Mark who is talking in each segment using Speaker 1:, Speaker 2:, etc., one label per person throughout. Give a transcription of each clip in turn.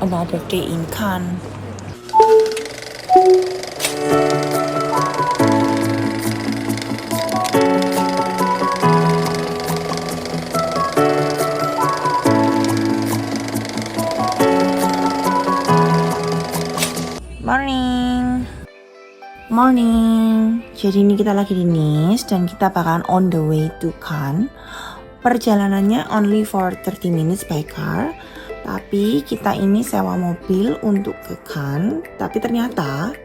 Speaker 1: another day in Cannes. Morning. Jadi ini kita lagi di Nice dan kita bakalan on the way to Cannes. Perjalanannya only for 30 minutes by car. Tapi kita ini sewa mobil untuk ke Cannes. Tapi ternyata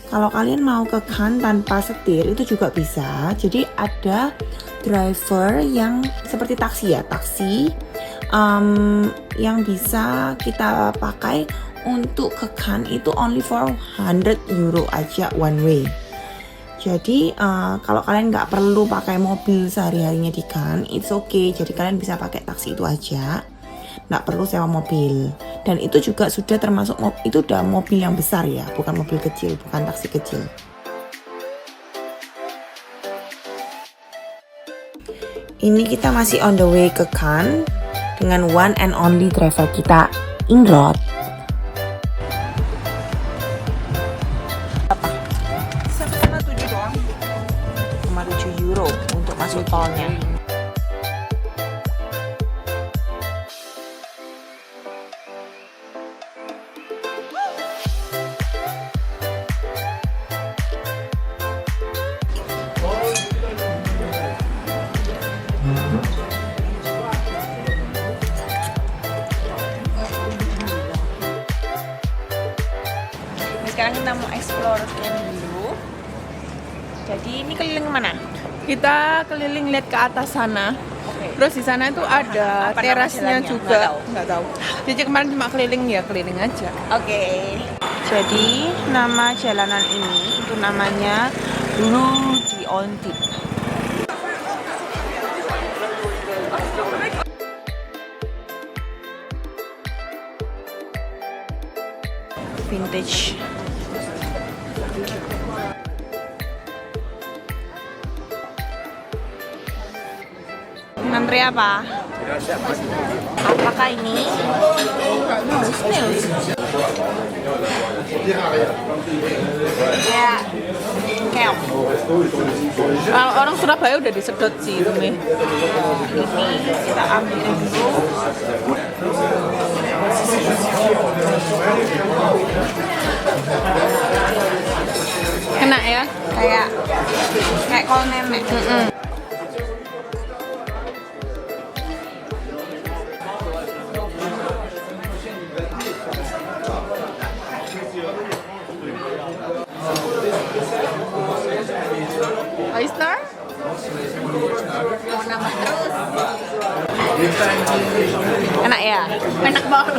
Speaker 1: kalau kalian mau ke Cannes tanpa setir itu juga bisa. Jadi ada driver yang seperti taksi ya, yang bisa kita pakai untuk ke Cannes itu only for 100 euro aja one way. Jadi kalau kalian nggak perlu pakai mobil sehari-harinya di Cannes, it's okay. Jadi kalian bisa pakai taksi itu aja, nggak perlu sewa mobil. Dan itu juga sudah termasuk itu udah mobil yang besar ya, bukan mobil kecil, bukan taksi kecil. Ini kita masih on the way ke Cannes dengan one and only driver kita, Ingrid. 7 euro untuk masuk tolnya. Sekarang kita mau explore Cannes dulu. Jadi ini keliling mana?
Speaker 2: Kita keliling lihat ke atas sana.
Speaker 1: Okay.
Speaker 2: Terus di sana itu ada terasnya juga.
Speaker 1: Nggak tahu.
Speaker 2: Jadi kemarin cuma keliling aja.
Speaker 1: Oke. Jadi nama jalanan ini itu namanya Rue d'Antique. Vintage. Ngantri apa? Apakah ini? Ya, keong.
Speaker 2: Orang Surabaya udah disedot sih itu nih.
Speaker 1: Ini kita ambil dulu.
Speaker 2: Enak ya?
Speaker 1: Kayak kol nenek.
Speaker 2: Oyster?
Speaker 1: Mau nambah terus. Enak ya?
Speaker 2: Enak banget.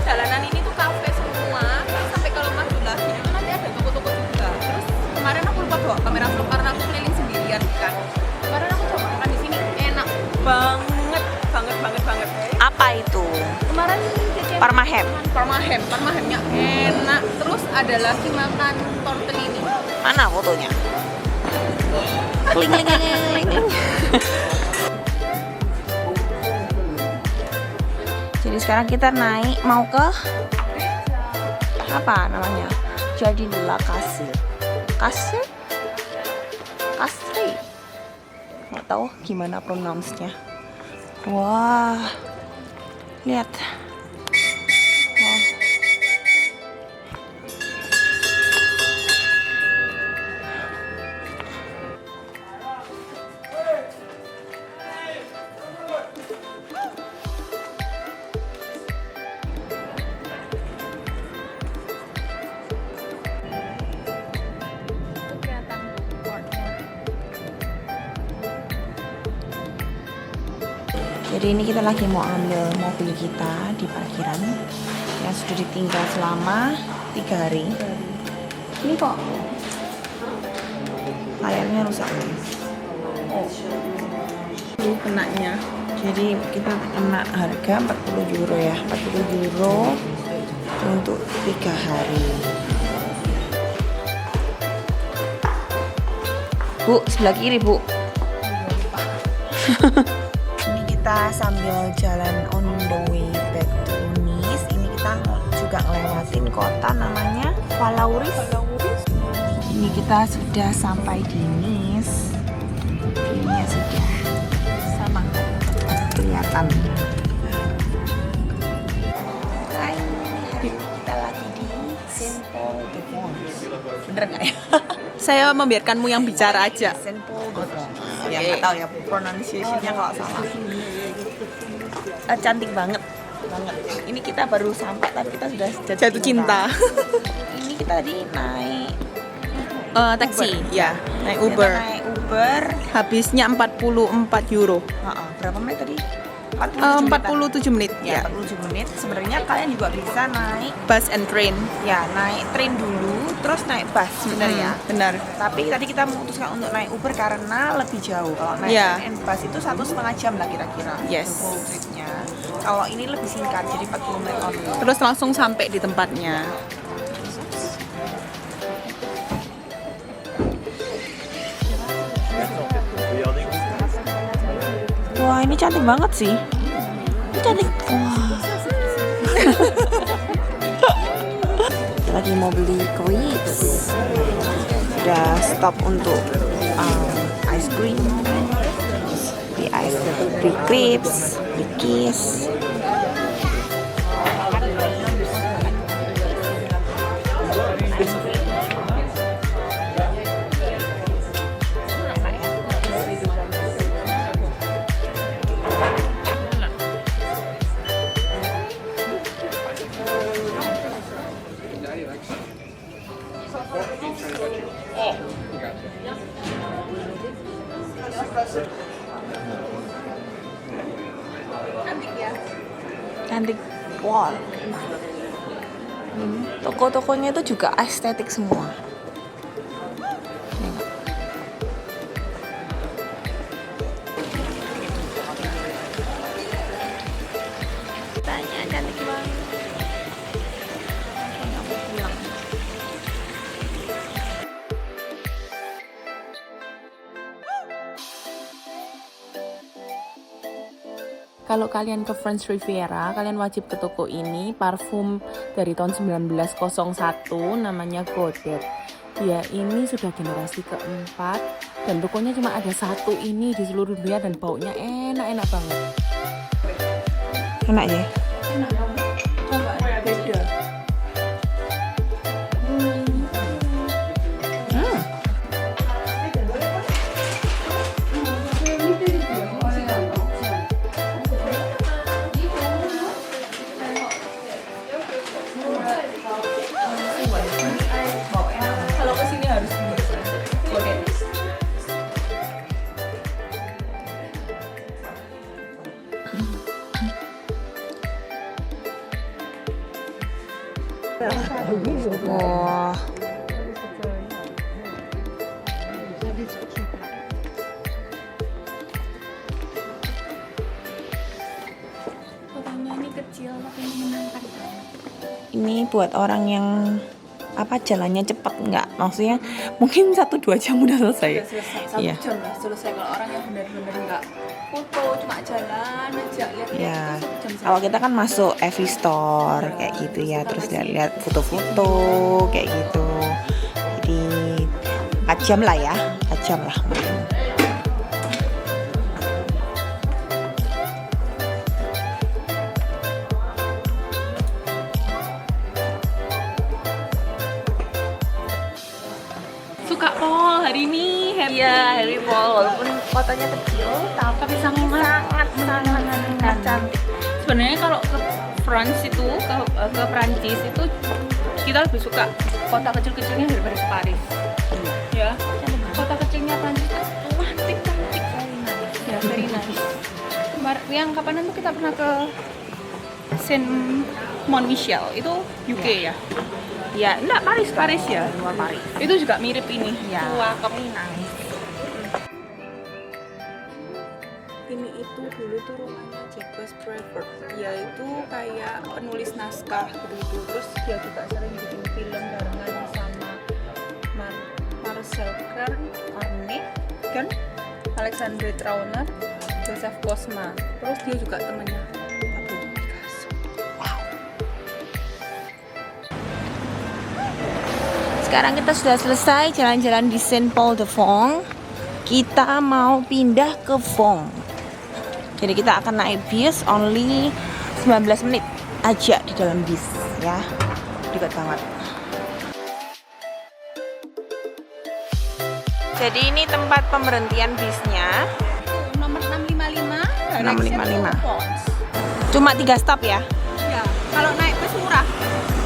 Speaker 1: Jalanan ini tuh kafe semua. Sampai kalau maju lagi itu nanti ada toko-toko juga. Terus kemarin aku lupa bawa kamera vlog karena aku keliling sendirian kan. Kemarin aku coba makan di sini enak banget. Apa itu?
Speaker 2: Kemarin
Speaker 1: Parmahem.
Speaker 2: Parmahemnya enak. Terus ada lagi makan tortellini.
Speaker 1: Mana fotonya? Kling. Jadi sekarang kita naik mau ke apa namanya? Jardin de la Kasri. Nggak tahu gimana pronounce-nya. Wah, lihat. Wow. Jadi ini kita lagi mau ambil mobil kita di parkiran yang sudah ditinggal selama 3 hari. Ini kok layarnya rusak.
Speaker 2: Kenanya.
Speaker 1: Jadi kita kena harga 40 euro ya, 40 euro untuk 3 hari. Bu, sebelah kiri, Bu. Ini kita sambil jalan on the way back to Nice. Ini kita juga ngelewatin kota namanya Valauris. Ini kita sudah sampai di Nice. Ini sudah sama kelihatan. Hai, hari ini kita lagi di Saint Paul de Vence. Bener nggak ya?
Speaker 2: Saya membiarkanmu yang bicara aja.
Speaker 1: Saint Paul de Vence. Ya nggak tahu ya pronunciation-nya kalau salah. Cantik banget. Ini kita baru sampai tapi kita sudah
Speaker 2: Jatuh cinta.
Speaker 1: Ini kita tadi naik
Speaker 2: Taksi,
Speaker 1: Uber.
Speaker 2: ya. Naik
Speaker 1: Kita
Speaker 2: Uber.
Speaker 1: naik Uber.
Speaker 2: Habisnya 44 euro.
Speaker 1: Berapa menit tadi?
Speaker 2: 47 menit.
Speaker 1: Ya,
Speaker 2: Ya.
Speaker 1: 47 menit. Sebenarnya kalian juga bisa naik
Speaker 2: Bus and train.
Speaker 1: ya, naik train dulu terus naik bus, benar ya?
Speaker 2: Benar.
Speaker 1: Tapi tadi kita memutuskan untuk naik Uber karena lebih jauh. Kalau naik
Speaker 2: Ya.
Speaker 1: train and bus itu 1,5 jam lah kira-kira.
Speaker 2: Yes.
Speaker 1: The whole tripnya. Kalau ini lebih singkat, jadi 40 menit only.
Speaker 2: Terus langsung sampai di tempatnya.
Speaker 1: Wah, ini cantik banget sih. Ini cantik. Wah. Kita lagi mau beli crepes. Udah stop untuk ice cream. Beli crepes, beli kiss. Cantik. Wow. Toko-tokonya itu juga estetik semua. Tanya cantik banget.
Speaker 2: Kalau kalian ke French Riviera, kalian wajib ke toko ini. Parfum dari tahun 1901, namanya Godet. Dia ini sudah generasi keempat dan tokonya cuma ada satu ini di seluruh dunia dan baunya enak-enak banget.
Speaker 1: Enak ya?
Speaker 2: Coba beda. Kalau kesini harus Godet.
Speaker 1: Wah.
Speaker 2: Fotonya ini kecil tapi menyenangkan.
Speaker 1: Ini buat orang yang jalannya cepat nggak? Maksudnya mungkin 1-2 jam udah selesai.
Speaker 2: Udah selesai, 1
Speaker 1: Iya.
Speaker 2: jam lah selesai. Kalau orang yang benar-benar nggak foto, cuma jalan aja lihat-lihat
Speaker 1: Ya,
Speaker 2: itu 1 jam
Speaker 1: kalau kita kan masuk EV Store kayak gitu ya, terus lihat foto-foto kayak gitu. Jadi 4 jam lah ya, 4 jam lah.
Speaker 2: suka Paul hari ini happy.
Speaker 1: Iya, Harry Paul walaupun fotonya kecil,
Speaker 2: Tapi sangat
Speaker 1: cantik.
Speaker 2: sebenarnya kalau ke France itu ke Prancis itu kita lebih suka kota kecil-kecilnya daripada ke Paris. Ya, kota kecilnya Prancis itu cantik. Ya, very nice. Yang kapanan tuh kita pernah ke Saint Mont Michel itu UK ya.
Speaker 1: Ya, enggak
Speaker 2: Paris ya.
Speaker 1: luar Paris.
Speaker 2: Itu juga mirip ini.
Speaker 1: Ya.
Speaker 2: Tua ke
Speaker 1: Nice.
Speaker 2: Ini itu dulu tuh rumahnya Jacques Prévert. Dia itu kayak penulis naskah gitu. Terus dia juga sering bikin film barengan sama Marcel Selkirk, Arne, kan? Alexandre Trauner, Joseph Bosma. Terus dia juga temannya Pablo Picasso.
Speaker 1: Wow. Sekarang kita sudah selesai jalan-jalan di Saint Paul de Vaux. Kita mau pindah ke Vaux. Jadi kita akan naik bis only 19 menit aja di dalam bis ya. Dekat banget. Jadi ini tempat pemberhentian bisnya.
Speaker 2: Nomor 655.
Speaker 1: 655. Cuma 3 stop ya?
Speaker 2: Ya, kalau naik bus murah.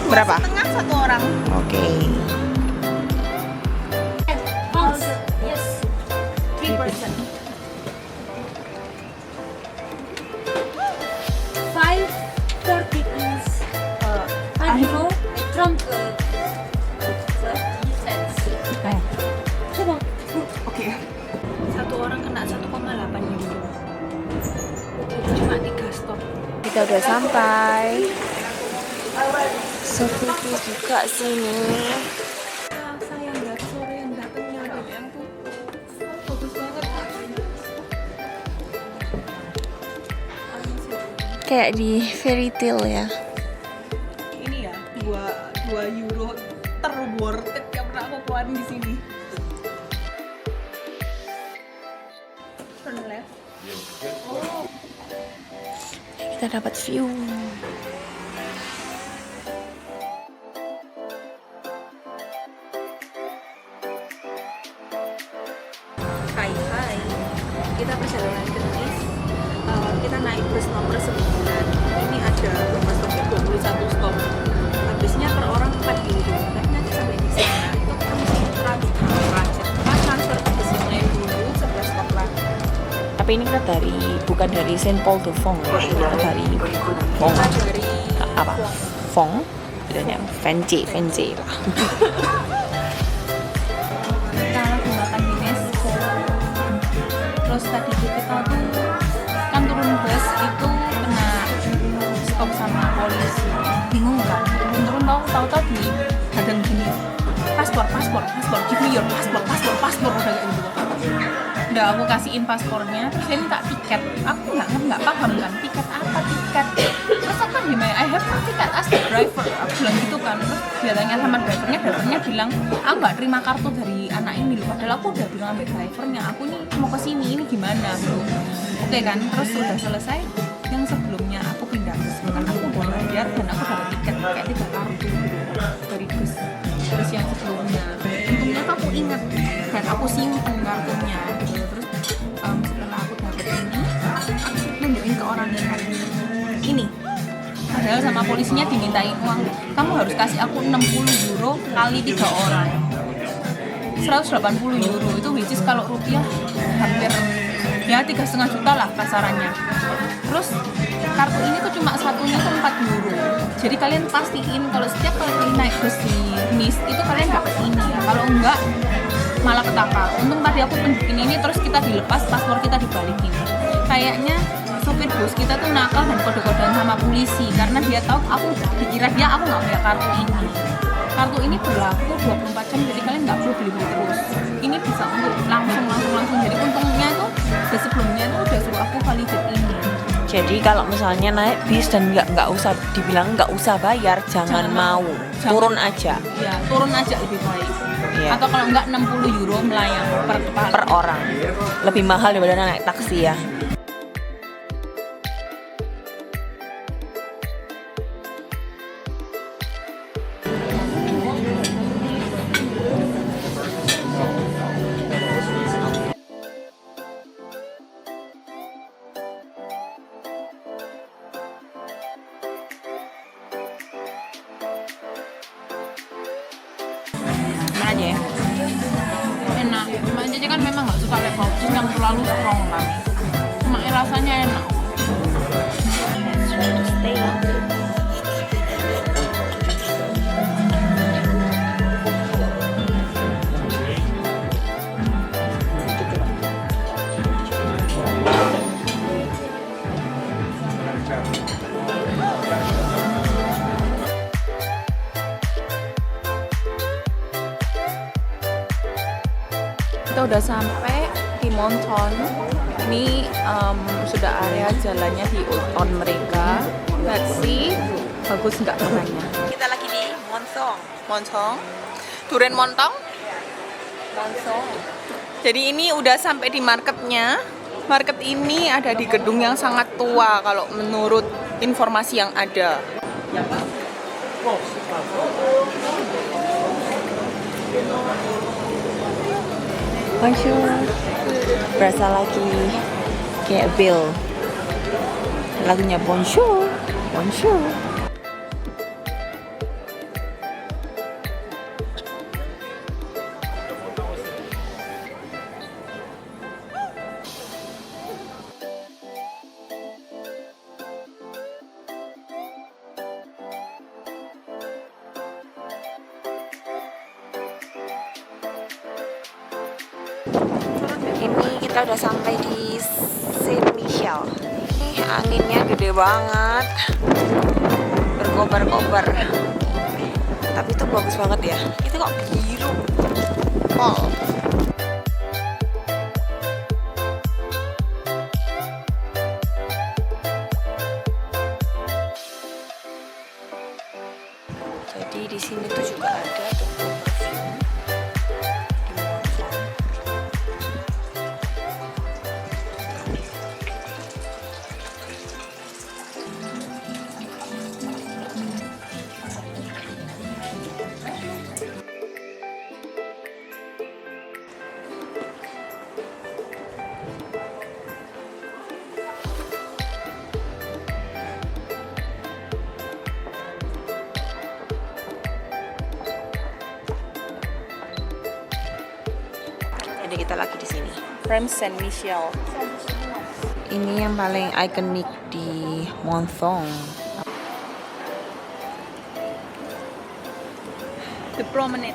Speaker 1: Berapa?
Speaker 2: Setengah satu orang.
Speaker 1: Oke.
Speaker 2: Yes. 3%.
Speaker 3: 5:30 is Arno Trump
Speaker 1: Oke.
Speaker 2: Satu orang kena 1,8 euro. Cuma 3 stop.
Speaker 1: Kita udah sampai. Sopir bis juga sini.
Speaker 2: Sayang nggak sore yang datangnya BBM tuh bagus banget.
Speaker 1: Kayak di fairy tale ya.
Speaker 2: Ini ya 2 euro terworth it yang pernah aku keluarin di sini. Turn left.
Speaker 1: Kita dapat view.
Speaker 2: Hai. Kita perjalanan ke Nice. Kita naik bus nomor 9. Ini ada berapa stopnya? 21 stop. Habisnya per orang 4 euro. Tapi nanti sampai di sana itu kita mesti transfer ke bus yang lain dulu 11 stop lagi.
Speaker 1: Tapi ini kita bukan dari Saint Paul de Vaux, kita dari Vaux.
Speaker 2: Kita dari
Speaker 1: Apa? Vaux. Bedanya fancy lah.
Speaker 2: kita lagi makan di Nesco. Terus tadi tuh kita tuh kan turun bus itu kena stop sama polisi. Bingung kan? Turun tahu di hadang gini. Paspor, give me your passport, udah kayak gitu. Udah aku kasihin paspornya, terus dia minta tiket. Aku nggak paham kan, tiket apa tiket. Terus aku kan gimana, I have ticket as the driver. Aku bilang gitu kan, terus dia tanya sama drivernya bilang, aku nggak terima kartu dari anak ini loh. Padahal aku udah bilang sama drivernya, aku nih mau kesini, ini gimana bro. Oke kan, terus udah selesai. Yang sebelumnya aku pindah bus, kan aku udah bayar dan aku dapat tiket kayak 3 kartu dari bus. Terus yang sebelumnya, untungnya tuh aku ingat dan aku simpen kartunya. Terus setelah aku dapet ini, aku nunjukin ke orang ini. Padahal sama polisinya dimintain uang, kamu harus kasih aku 60 euro kali 3 orang. 180 euro itu which is kalau rupiah hampir ya 3,5 juta lah kasarannya. Terus kartu ini tuh cuma satunya tuh 4 euro. Jadi kalian pastiin kalau setiap kali naik bus di Nice itu kalian dapat ini ya. Kalau enggak malah petaka. Untung tadi aku tunjukin ini terus kita dilepas, paspor kita dibalikin. Kayaknya sopir bus kita tuh nakal dan kode-kodean sama polisi karena dia tahu dikira dia aku nggak punya kartu ini. Kartu ini berlaku 24 jam, jadi kalian nggak perlu beli terus. Ini bisa untuk langsung. Jadi untungnya tuh sebelumnya tuh udah suruh aku validate ini.
Speaker 1: Jadi kalau misalnya naik bis dan nggak usah dibilang nggak usah bayar, jangan mau. Turun aja.
Speaker 2: Ya, turun aja lebih baik.
Speaker 1: Iya.
Speaker 2: Atau kalau nggak 60 euro melayang
Speaker 1: Per orang. Lebih mahal daripada naik taksi ya. Aja ya.
Speaker 2: Enak, cuma aja kan memang nggak suka level yang terlalu strong kan. Cuma rasanya enak. Kita udah sampai di Monton. Ini sudah area jalannya di Old Town mereka. Let's see, bagus nggak jalannya. Kita lagi di Montong. Montong? Duren Montong? Montong. Jadi ini udah sampai di marketnya. Market ini ada di gedung yang sangat tua kalau menurut informasi yang ada.
Speaker 1: Bonjour. Berasa lagi kayak Bill. Lagunya Bonjour. Bonjour. Ini kita udah sampai di Saint Michel. Ini anginnya gede banget, berkobar-kobar. Tapi itu bagus banget ya. Itu kok biru. Oh. Jadi di sini tuh juga ada toko perfume. Jadi kita lagi di sini.
Speaker 2: Saint Michel.
Speaker 1: Ini yang paling ikonik di Montong.
Speaker 2: The Promenade.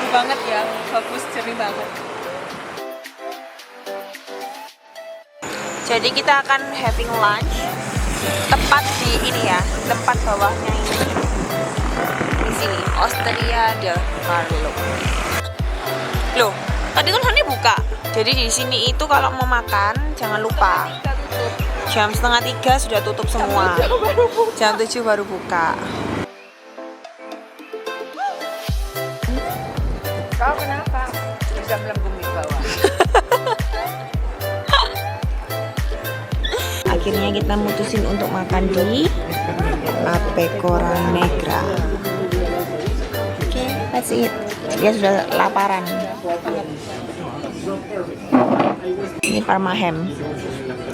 Speaker 2: Banget ya, bagus, jernih banget.
Speaker 1: Jadi kita akan having lunch tepat di ini ya, tempat bawahnya ini. Di sini, Osteria del Carlo. Loh, tadi kan Hani buka. Jadi di sini itu kalau mau makan jangan lupa. Jam 2:30 sudah tutup semua. Jam 7 baru buka.
Speaker 2: Kau kenapa bisa melengkung di bawah?
Speaker 1: Akhirnya kita mutusin untuk makan di La Pecora Negra. Oke, that's it. Dia sudah laparan. Ini Parma ham.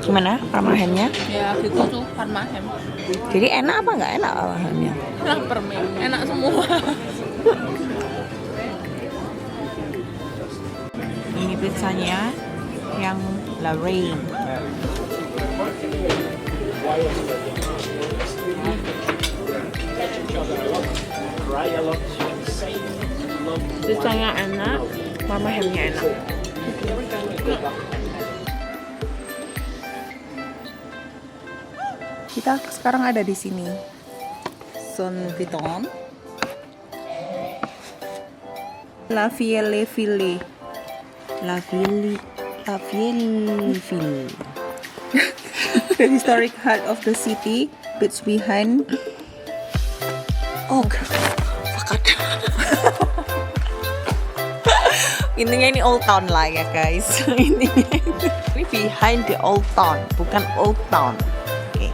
Speaker 1: Gimana Parma hamnya?
Speaker 2: Ya gitu tuh Parma ham.
Speaker 1: Jadi enak apa nggak enak Parma hamnya?
Speaker 2: Enak permen, enak semua.
Speaker 1: Ini pizzanya yang La Reine. Pizzanya enak, Parma hamnya enak.
Speaker 2: Kita sekarang ada di sini. Son Vuitton. La Ville Ville.
Speaker 1: La Ville.
Speaker 2: The historic heart of the city, bits behind.
Speaker 1: Oh, fakat. Intinya ini Old Town lah ya guys. Ini behind the Old Town, bukan Old Town. Oke.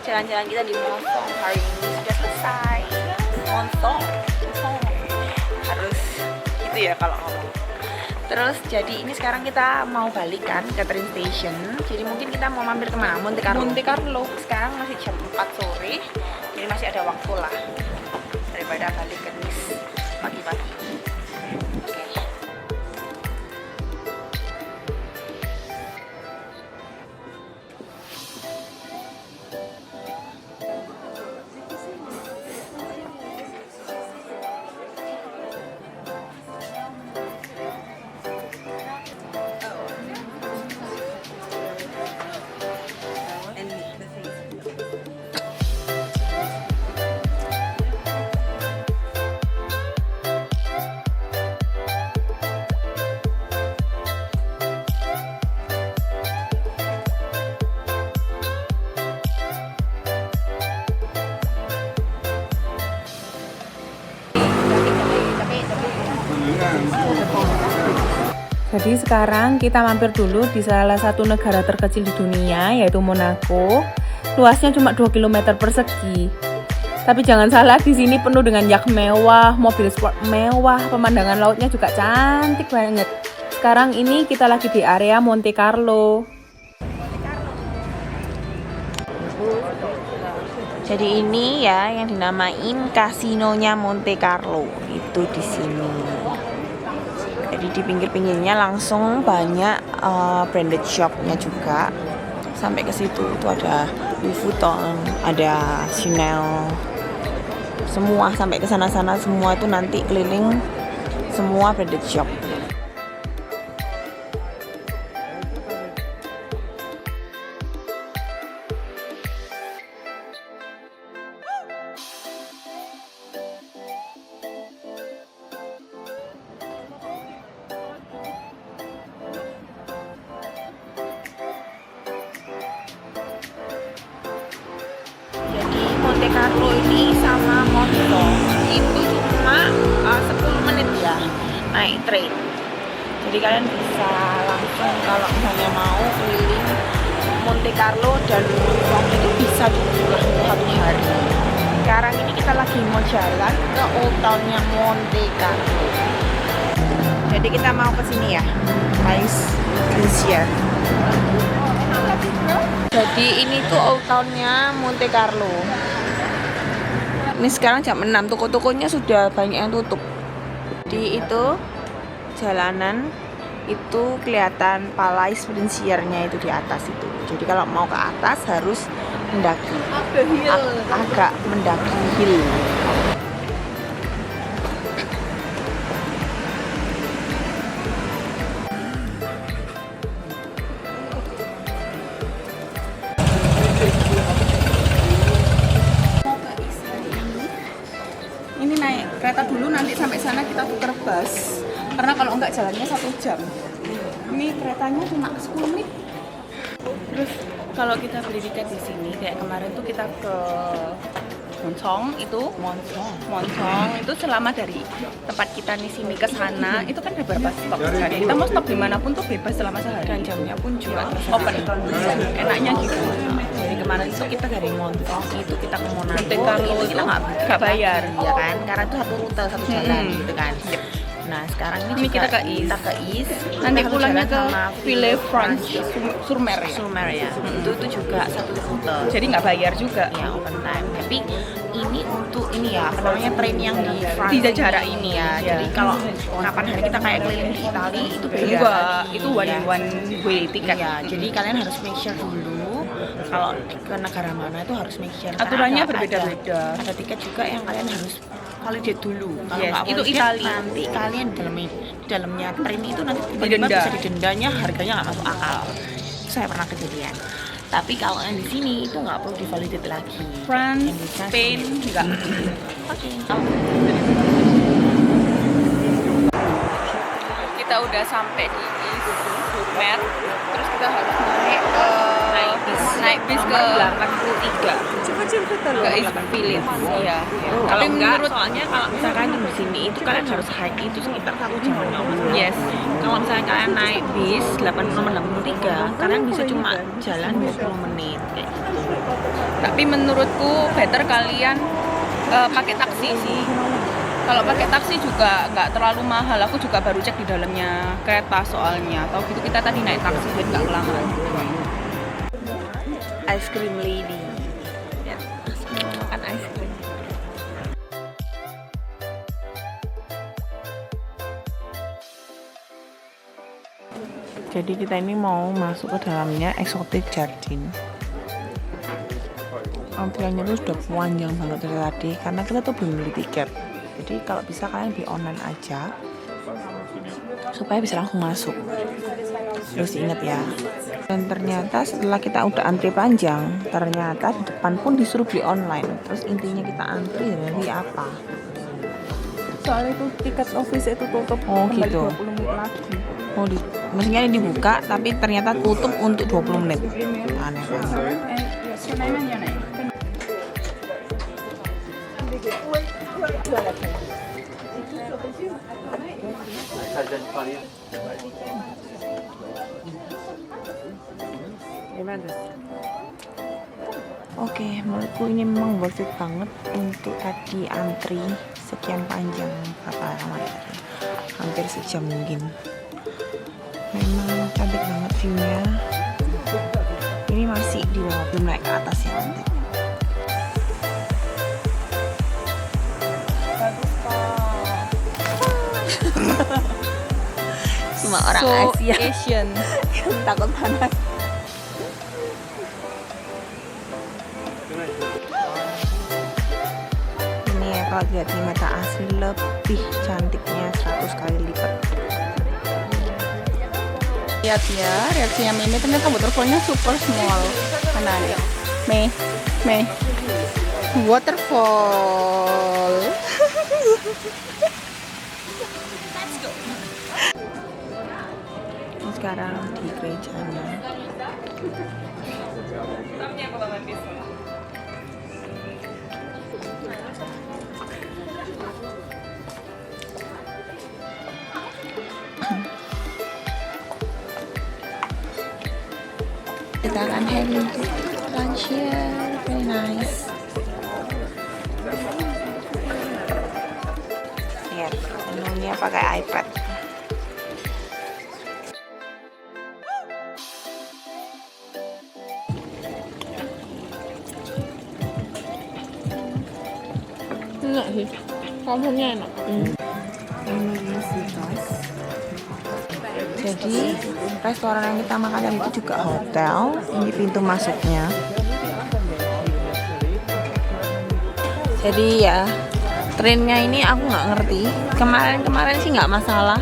Speaker 1: Jalan-jalan kita di Montong hari ini sudah selesai. Montong. Harus gitu ya kalau ngomong. Terus jadi ini sekarang kita mau balik kan ke train station. Jadi mungkin kita mau mampir kemana? Monte Carlo.
Speaker 2: Monte Carlo.
Speaker 1: Sekarang masih jam 4 sore. Jadi masih ada waktu lah daripada balik ke Nice pagi-pagi. Oke.
Speaker 2: Jadi sekarang kita mampir dulu di salah satu negara terkecil di dunia, yaitu Monaco. Luasnya cuma 2 km persegi. Tapi jangan salah, di sini penuh dengan yacht mewah, mobil sport mewah, pemandangan lautnya juga cantik banget. Sekarang ini kita lagi di area Monte Carlo.
Speaker 1: Jadi ini ya yang dinamain kasinonya Monte Carlo itu di sini. Jadi di pinggir-pinggirnya langsung banyak branded shopnya juga. Sampai ke situ itu ada Louis Vuitton, ada Chanel, semua sampai ke sana-sana semua itu nanti keliling semua branded shop. Monte Carlo ini sama Monto itu cuma 10 menit ya naik train. Jadi kalian bisa langsung kalau misalnya mau keliling Monte Carlo dan Monto itu bisa juga satu hari. Sekarang ini kita lagi mau jalan ke Old Town-nya Monte Carlo. Jadi kita mau ke sini ya, guys, Glacier. Jadi ini tuh Old Town-nya Monte Carlo. Ini sekarang jam 6, toko-tokonya sudah banyak yang tutup. Di itu jalanan itu kelihatan Palais Princiernya itu di atas itu. Jadi kalau mau ke atas harus mendaki. Agak mendaki hill.
Speaker 2: Ini naik kereta dulu, nanti sampai sana kita tuker bus. Karena kalau enggak jalannya 1 jam. Ini keretanya cuma 10 menit. Terus kalau kita beli tiket di sini, kayak kemarin tuh kita ke Moncong itu selama dari tempat kita di sini ke sana itu kan ada beberapa stop sehari. Kita mau stop dimanapun tuh bebas selama sehari. Dan jamnya pun juga open. Enaknya gitu.
Speaker 1: Jadi kemarin itu kita dari Montong itu kita ke Monaco.
Speaker 2: Monte Carlo
Speaker 1: itu kita
Speaker 2: nggak bayar,
Speaker 1: ya kan? Karena itu satu rute, satu jalan gitu kan. Nah sekarang ini
Speaker 2: kita ke East. Nanti pulangnya ke Villefranche-sur-Mer ya.
Speaker 1: Itu juga satu rute.
Speaker 2: Jadi nggak bayar juga.
Speaker 1: Ya open time. Tapi ini untuk ini ya, apa namanya train yang di France
Speaker 2: Tidak jarak ini ya.
Speaker 1: Jadi kalau kapan hari kita kayak keliling di Italia itu beda.
Speaker 2: Enggak, itu one way tiket.
Speaker 1: Ya, jadi kalian harus make sure dulu kalau ke negara mana itu harus make sure.
Speaker 2: Aturannya
Speaker 1: Karena
Speaker 2: berbeda-beda.
Speaker 1: Ada tiket juga yang kalian harus validate dulu. Kalau
Speaker 2: Yes,
Speaker 1: nggak
Speaker 2: itu
Speaker 1: validate,
Speaker 2: Italia.
Speaker 1: nanti kalian dalamnya train itu nanti tiba-tiba
Speaker 2: Didenda.
Speaker 1: bisa didendanya, harganya nggak masuk akal. Itu saya pernah kejadian. Tapi kalau yang di sini itu nggak perlu divalidate lagi.
Speaker 2: France,
Speaker 1: Yang di sana
Speaker 2: Spain, enggak.
Speaker 1: Oke.
Speaker 2: Kita udah sampai di East-sur-Mer, terus kita harus naik bis ke 83 ke East Village. Iya.
Speaker 1: Kalau
Speaker 2: Tapi
Speaker 1: enggak,
Speaker 2: menurut
Speaker 1: soalnya kalau misalkan di sini itu kalian harus hike itu sekitar 1 jam.
Speaker 2: yes,
Speaker 1: Kalau misalnya kalian naik bis 83, kalian bisa cuma jalan 20 menit kayak gitu.
Speaker 2: tapi menurutku better kalian pakai taksi sih. Kalau pakai taksi juga nggak terlalu mahal. Aku juga baru cek di dalamnya kereta soalnya. Tahu gitu kita tadi naik taksi jadi nggak kelamaan.
Speaker 1: Ice cream lady. Ya, mau makan ice cream. Jadi kita ini mau masuk ke dalamnya Exotic Garden. Antriannya tuh sudah panjang banget dari tadi karena kita tuh belum beli tiket. Jadi kalau bisa kalian beli online aja supaya bisa langsung masuk. Terus ingat ya. Dan ternyata setelah kita udah antri panjang, ternyata di depan pun disuruh beli online. Terus intinya kita antri dari apa?
Speaker 2: Soalnya itu tiket office itu tutup
Speaker 1: Oh,
Speaker 2: kembali
Speaker 1: gitu.
Speaker 2: 20 menit lagi.
Speaker 1: Oh, maksudnya ini dibuka tapi ternyata tutup untuk 20 menit. Aneh banget. Oke, menurutku ini memang worth it banget untuk tadi antri sekian panjang, berapa lama ya tadi? Hampir sejam mungkin. Memang cantik banget view-nya. Ini masih di bawah, belum naik ke atas ya nanti. Cuma orang Asia
Speaker 2: Asian.
Speaker 1: yang takut panas. Ini ya kalau lihat di mata asli lebih cantiknya 100 kali lipat.
Speaker 2: Lihat ya, reaksinya Mimi ternyata waterfallnya super small. Mana ya? Mei, waterfall.
Speaker 1: Sekarang di gerejanya. Kita akan having lunch here, very nice. Lihat, menunya pakai iPad.
Speaker 2: Enak sih, kampungnya enak.
Speaker 1: Ini Citos. Jadi restoran yang kita makan tadi itu juga hotel. Ini pintu masuknya. Jadi ya trennya ini aku nggak ngerti. Kemarin sih nggak masalah.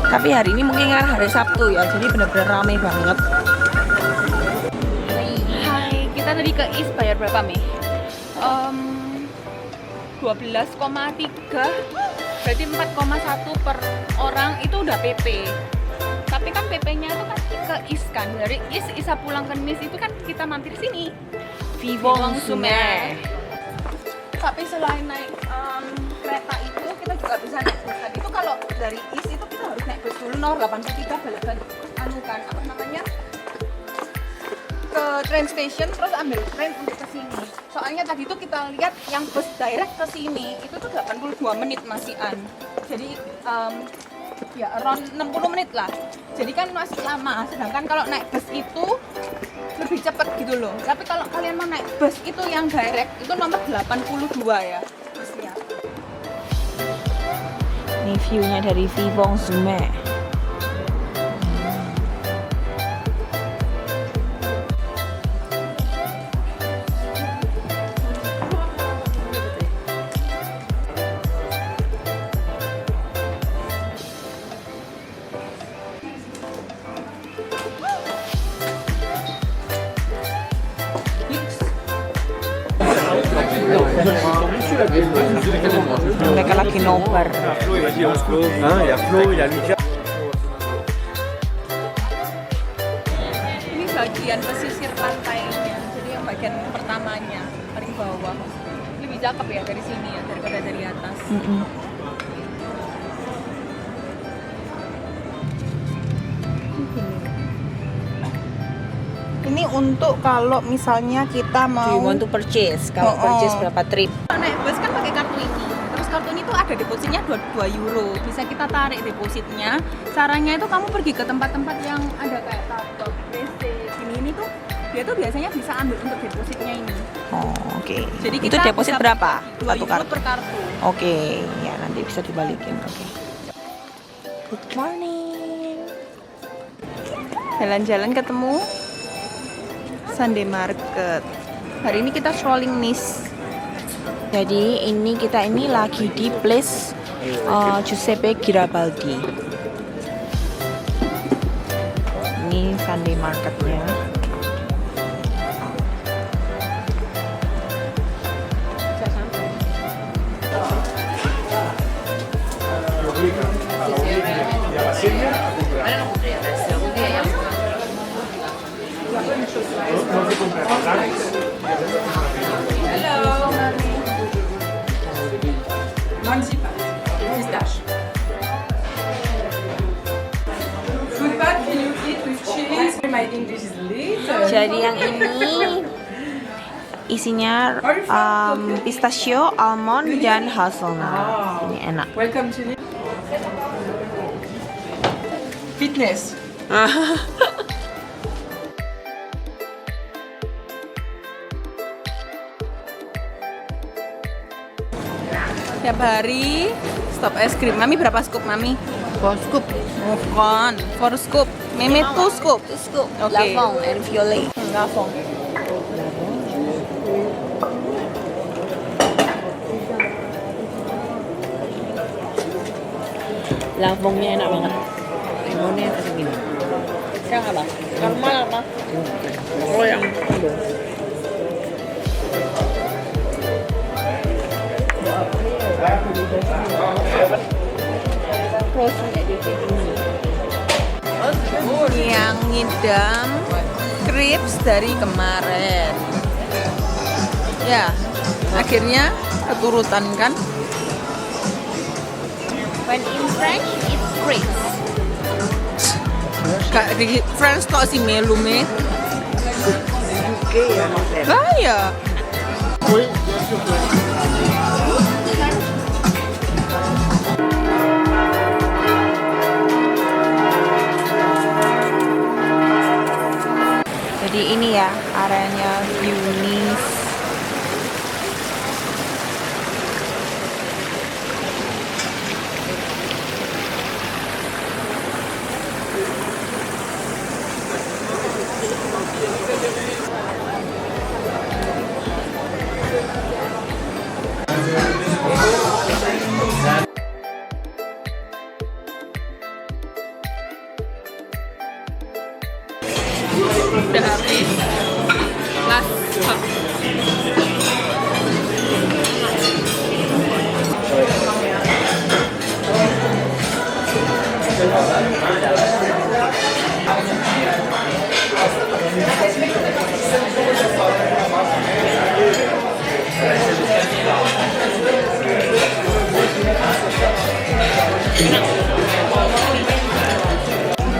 Speaker 1: Tapi hari ini mungkin kan hari Sabtu ya. Jadi benar-benar ramai banget.
Speaker 2: Hai, kita tadi ke East bayar berapa Mi? 12,3, berarti 4,1 per orang itu udah PP. Tapi kan PP-nya itu kan ke Is kan, dari Is Isa pulang ke Nis itu kan kita mampir sini.
Speaker 1: Vivong Sume.
Speaker 2: Tapi selain naik kereta itu kita juga bisa naik bus. Tadi itu kalau dari Is itu kita harus naik bus dulu nomor 83 balik ke anu kan apa namanya ke train station terus ambil train untuk ke sini. Soalnya tadi itu kita lihat yang bus direct ke sini itu tuh 82 menit masihan. Jadi ya around 60 menit lah. Jadi kan masih lama. Sedangkan kalau naik bus itu lebih cepat gitu loh. Tapi kalau kalian mau naik bus itu yang direct itu nomor 82 ya busnya.
Speaker 1: Ini view-nya dari Vivong Sume. Mereka lagi nobar.
Speaker 2: Ini bagian pesisir pantainya. Jadi yang bagian pertamanya paling bawah. Lebih cakep ya dari sini ya daripada dari atas. Ini untuk kalau misalnya kita
Speaker 1: Do
Speaker 2: mau
Speaker 1: you want to purchase? Kalau purchase berapa trip?
Speaker 2: naik bus kan pakai kartu ini. Terus kartu ini tuh ada depositnya 2 euro. Bisa kita tarik depositnya. Caranya itu kamu pergi ke tempat-tempat yang ada kayak Starbucks, WC, ini tuh dia tuh biasanya bisa ambil untuk depositnya ini.
Speaker 1: Oh, oke.
Speaker 2: Jadi
Speaker 1: Itu
Speaker 2: kita
Speaker 1: deposit
Speaker 2: bisa
Speaker 1: berapa?
Speaker 2: 2
Speaker 1: Satu
Speaker 2: euro
Speaker 1: kartu.
Speaker 2: per kartu.
Speaker 1: Oke, ya nanti bisa dibalikin. Oke. Good morning.
Speaker 2: Jalan-jalan ketemu Sunday Market. Hari ini kita strolling Nice.
Speaker 1: Jadi ini kita lagi di place Giuseppe Garibaldi. Ini Sunday Marketnya.
Speaker 4: English is little.
Speaker 1: Jadi yang ini isinya pistachio, almond, dan hazelnut. Ini enak.
Speaker 4: Welcome to fitness.
Speaker 2: Tiap hari stop es krim. Mami berapa scoop, Mami?
Speaker 1: 4 scoop.
Speaker 2: Bukan, 4 scoop. Mimi 2 scoop.
Speaker 1: 2 scoop.
Speaker 2: Okay.
Speaker 1: Lavong and violet. Lavong. Lavongnya enak banget. Limonnya kasih gini. Yang apa? Normal apa? Royal.
Speaker 2: Yang ngidam crepes dari kemarin. Ya, akhirnya keturutan kan?
Speaker 1: When in French, it's grapes.
Speaker 2: Kak di France kok si melume? Lah ya.
Speaker 1: Jadi ini ya areanya Yunis.
Speaker 2: Udah habis. Last cup.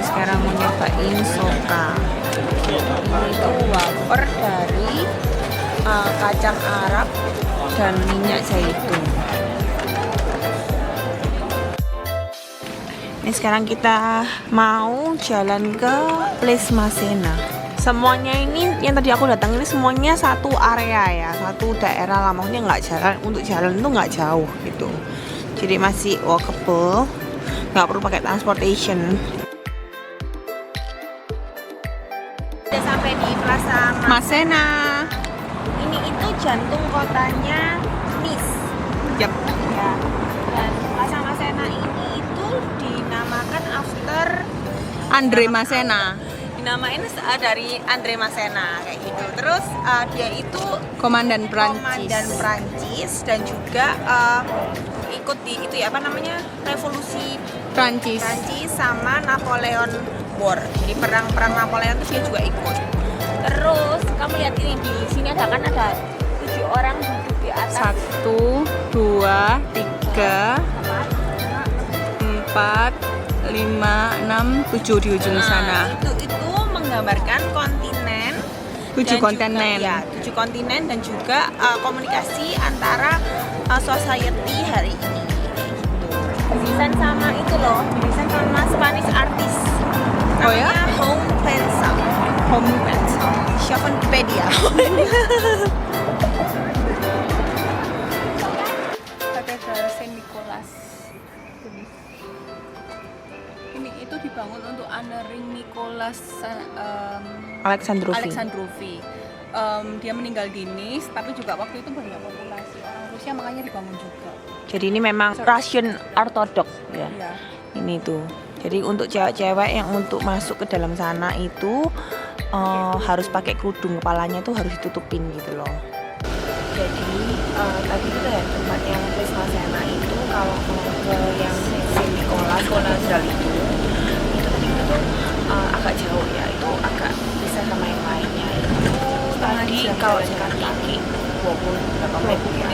Speaker 1: Sekarang mau nyobain soka. Ini tuh wafer dari kacang Arab dan minyak zaitun. Ini sekarang kita mau jalan ke Place Masena. Semuanya ini yang tadi aku datang ini semuanya satu area ya, satu daerah lah. Maksudnya nggak jalan, untuk jalan itu nggak jauh gitu. Jadi masih walkable, nggak perlu pakai transportation. Udah sampai di Plaza
Speaker 2: Masena.
Speaker 1: Ini itu jantung kotanya Nice.
Speaker 2: Yap.
Speaker 1: Ya. Dan Plaza Masena ini itu dinamakan after
Speaker 2: Andre Masena,
Speaker 1: dinamain dari Andre Masena kayak gitu. Terus dia itu
Speaker 2: Komandan Prancis.
Speaker 1: komandan Prancis dan juga ikut di itu ya apa namanya revolusi
Speaker 2: Prancis.
Speaker 1: Prancis sama Napoleon War. Jadi perang Napoleon itu dia juga ikut. Terus kamu lihat ini di sini ada 7 orang duduk di atas.
Speaker 2: 1, 2, 3, 4, 5, 6, 7 di ujung sana.
Speaker 1: Itu menggambarkan kontinen.
Speaker 2: 7
Speaker 1: dan
Speaker 2: kontinen.
Speaker 1: Juga, ya, 7 kontinen dan juga komunikasi antara society hari ini. Desain sama itu loh, desain sama Spanish artist.
Speaker 2: Oh ya?
Speaker 1: Namanya Home Pensa.
Speaker 2: Home Pensa.
Speaker 1: Shoppenpedia.
Speaker 2: Katedral Saint Nicholas. Ini itu dibangun untuk honoring Nicholas Alexandrovi. Dia meninggal di Nice, tapi juga waktu itu banyak populasi orang Rusia, makanya dibangun juga.
Speaker 1: Jadi ini memang Russian Orthodox ya.
Speaker 2: Iya.
Speaker 1: Ini tuh. Jadi untuk cewek-cewek yang untuk masuk ke dalam sana itu harus pakai kerudung, kepalanya tuh harus ditutupin gitu loh. Jadi tadi itu ya tempat yang Place Masena itu kalau mau ke yang Saint Nicholas Katedral itu tadi itu agak jauh ya, itu agak bisa sama yang lainnya. Tadi kalau jalan kaki 20 berapa menit ya.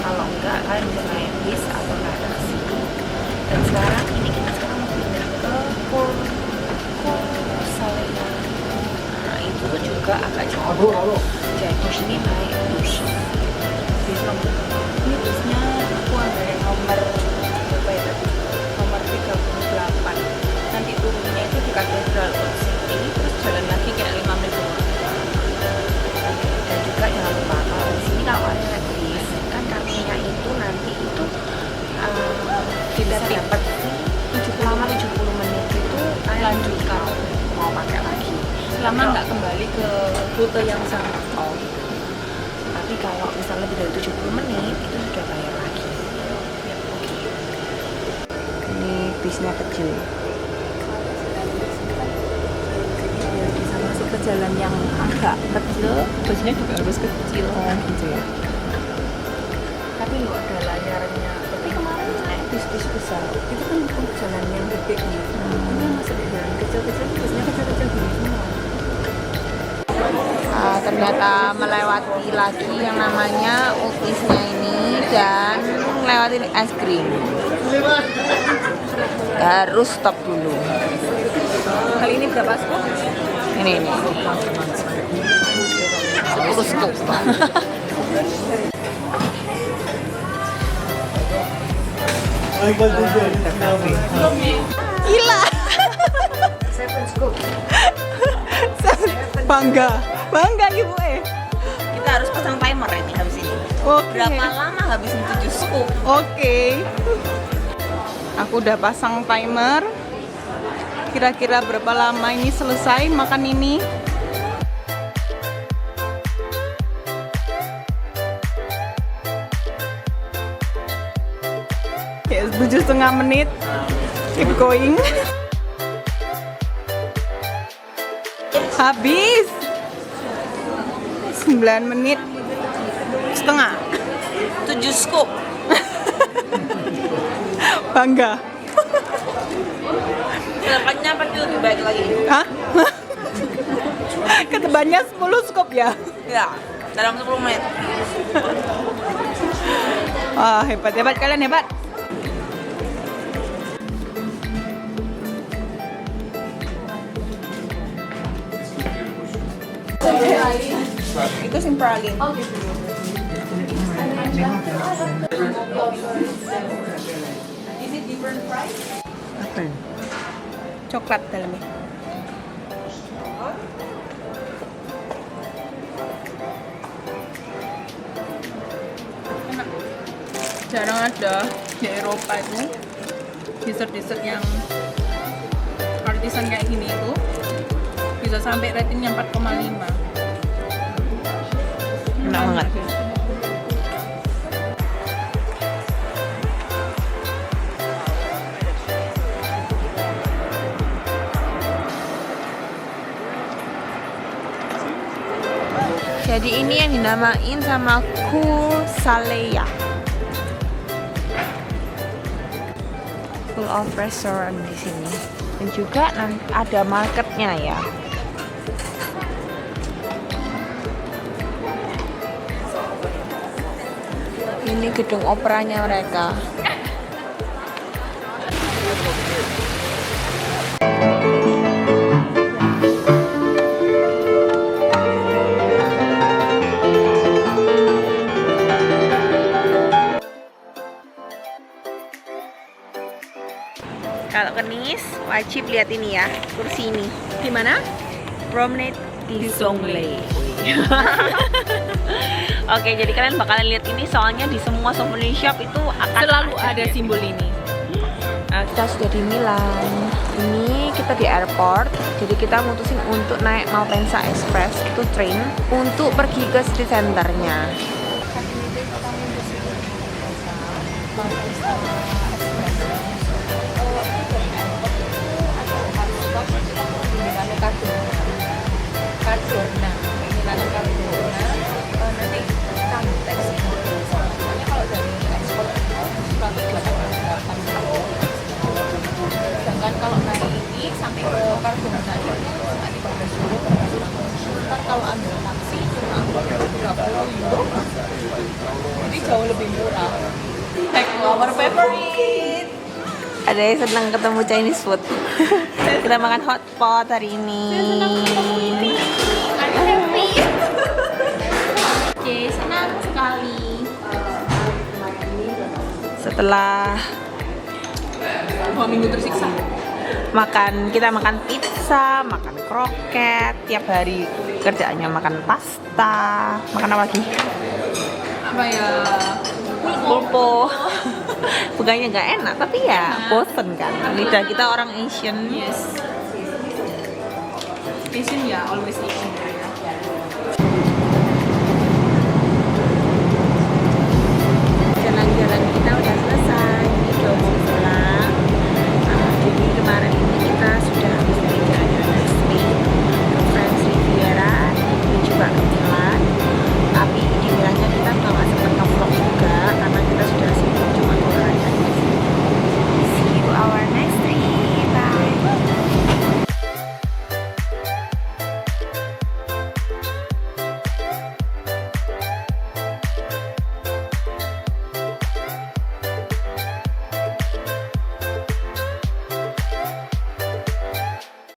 Speaker 1: Kalau enggak kalian bisa naik bis atau naik taksi. Dan sekarang ini kita sekarang mau pindah ke Salena.
Speaker 2: juga agak jauh. Jadi sini naik bus. Ini busnya aku ambil yang nomor berapa ya tadi? Nomor 38. Nanti turunnya itu di Katedral Old City, terus jalan lagi kayak 5 menit doang. Dan juga jangan lupa kalau di sini kalau ada gratis kan kartunya itu nanti itu kita dapat 70 menit itu lanjut kalau mau pakai lagi. Selama nggak kembali ke rute yang sama. Oh gitu. Tapi kalau misalnya lebih dari 70 menit itu sudah bayar lagi. Ya, oke. Ini bisnya kecil. Biar bisa masuk ke jalan yang agak kecil, busnya juga harus kecil. Oh gitu ya. Tapi nggak ada layarnya. Tapi kemarin naik bis besar. Itu kan bukan jalan yang gede nih. Ini masuk di jalan kecil-kecil, busnya kecil-kecil gini semua. Ternyata melewati lagi yang namanya Ultisnya ini dan melewati es krim. Harus stop dulu. Kali ini berapa scoop? Ini 10 scoop. Gila. 7 scoop. Bangga ibu Kita harus pasang timer ini habis ini. Berapa lama habisin 7 scoop?
Speaker 5: Oke. Aku udah pasang timer. Kira-kira berapa lama ini selesai makan ini? Ya, 7,5 menit. Keep going. Habis 9 menit setengah.
Speaker 2: 7 scoop.
Speaker 5: Bangga.
Speaker 2: Kedepannya pasti lebih baik lagi.
Speaker 5: Hah? Kedepannya 10 scoop ya?
Speaker 2: Ya, dalam 10 menit.
Speaker 5: Wah, hebat kalian hebat. Itu simpralin.
Speaker 1: Apa?
Speaker 5: Coklat dalamnya. Enak. Jarang ada di Eropa itu dessert yang artisan kayak gini itu bisa sampai ratingnya 4,5.
Speaker 1: Enak banget. Jadi ini yang dinamain sama Kusaleya. Full of restaurant di sini. Dan juga nanti ada marketnya ya. Ini gedung operanya mereka. Kalau ke Nice wajib lihat ini ya, kursi ini.
Speaker 5: Di mana?
Speaker 1: Promenade di Zongle. Oke, jadi kalian bakalan lihat ini soalnya di semua souvenir shop itu akan
Speaker 5: Selalu ada simbol ini.
Speaker 1: Kita sudah di Milan. Ini kita di airport. Jadi kita mutusin untuk naik Malpensa Express itu train untuk pergi ke city centernya.
Speaker 2: Cardona. Nanti kamu tes. Soalnya kalau dari ekspor 188. Sedangkan kalau naik ini sampai ke Cardona itu cuma 13 euro per orang. Ntar kalau ambil taksi cuma 30 euro. Jadi jauh lebih murah. Like our favorite.
Speaker 1: Ada yang senang ketemu Chinese food. Kita makan hotpot hari ini. setelah
Speaker 2: 2 minggu tersiksa.
Speaker 1: kita makan pizza, makan kroket, tiap hari kerjaannya makan pasta, makan apa lagi?
Speaker 2: Apa ya?
Speaker 1: Pulpo. Bukannya nggak enak, tapi ya bosen kan. Lidah kita orang Asian.
Speaker 2: Yes. Asian ya, always Asian.